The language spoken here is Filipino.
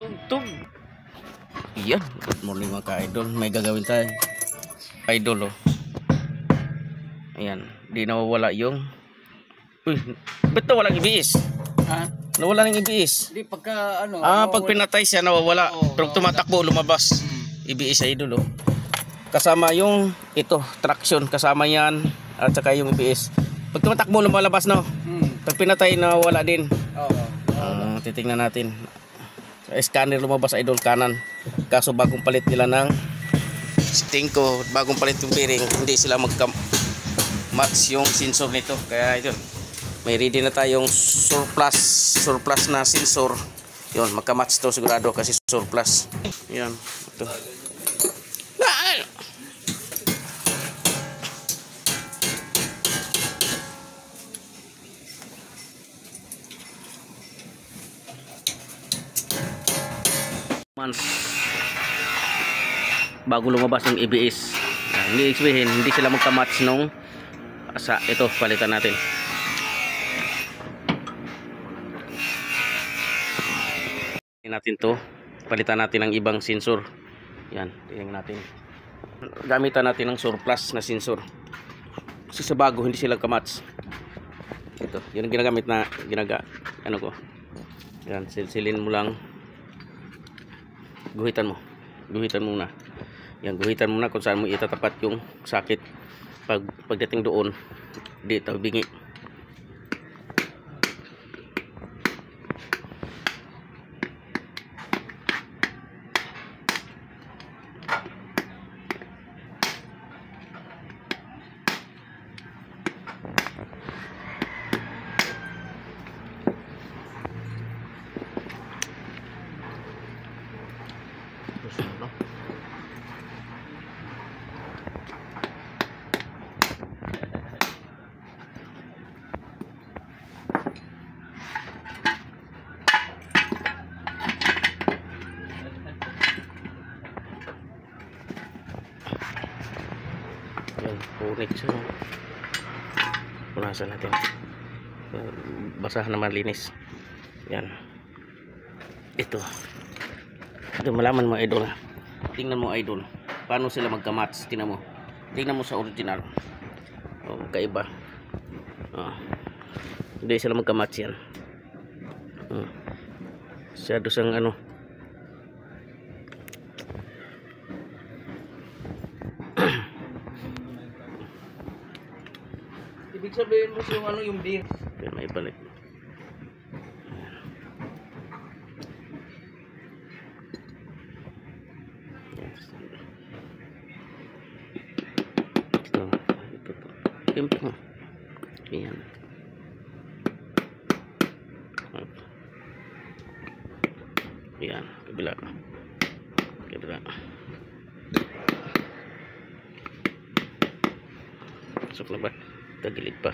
Tugtog. Yan, good morning mga ka-idol. May gagawin tayo. Idol oh. Ayan, di nawawala yung. Uy, ba't walang IBS? Ha? Nawala ng IBS. Di pagka ano. Pag pinatay siya nawawala. Pero tumatakbo, lumabas. IBS idol oh. Kasama yung ito, traction. Kasama yan. At saka yung IBS. Pag tumatakbo, lumalabas no. Pag pinatay, nawawala din. Titingnan natin. Scanner lumabas idol kanan. Kaso bagong palit nila ng stingko, bagong palit yung bearing, hindi sila magka-match yung sensor nito. Kaya ito, may ready na tayong surplus na sensor. Yun, magka-match to sigurado kasi surplus. Yan, ito. Bago lumabas yung ABS, hindi sabihin hindi sila magka-match nung sa ito, palitan natin. Palitan natin ng ibang sensor. Yan, tingnan natin. Gamitan natin ng surplus na sensor. Kasi sa bago hindi sila ka-match. Ito, yun ang ginagamit na ano ko. Yan, silsilin mo lang. Guhitan muna. Yan, guhitan muna kung saan mo itatapat yung sakit. Pagdating doon, dito bingi. Punit siya. Punasan natin. Basah na malinis. Yan. Ito malaman mo idol. Tingnan mo idol. Paano sila magka-match? Tingnan mo sa original. Magkaiba. Hindi sila magka-match yan. Masyado sang ano. Ibig sabihin mo yung ano yung beer. Kaya may balik. Ito. Ayan. Ayan, kabila. Masuk na ba? Tagilid pa.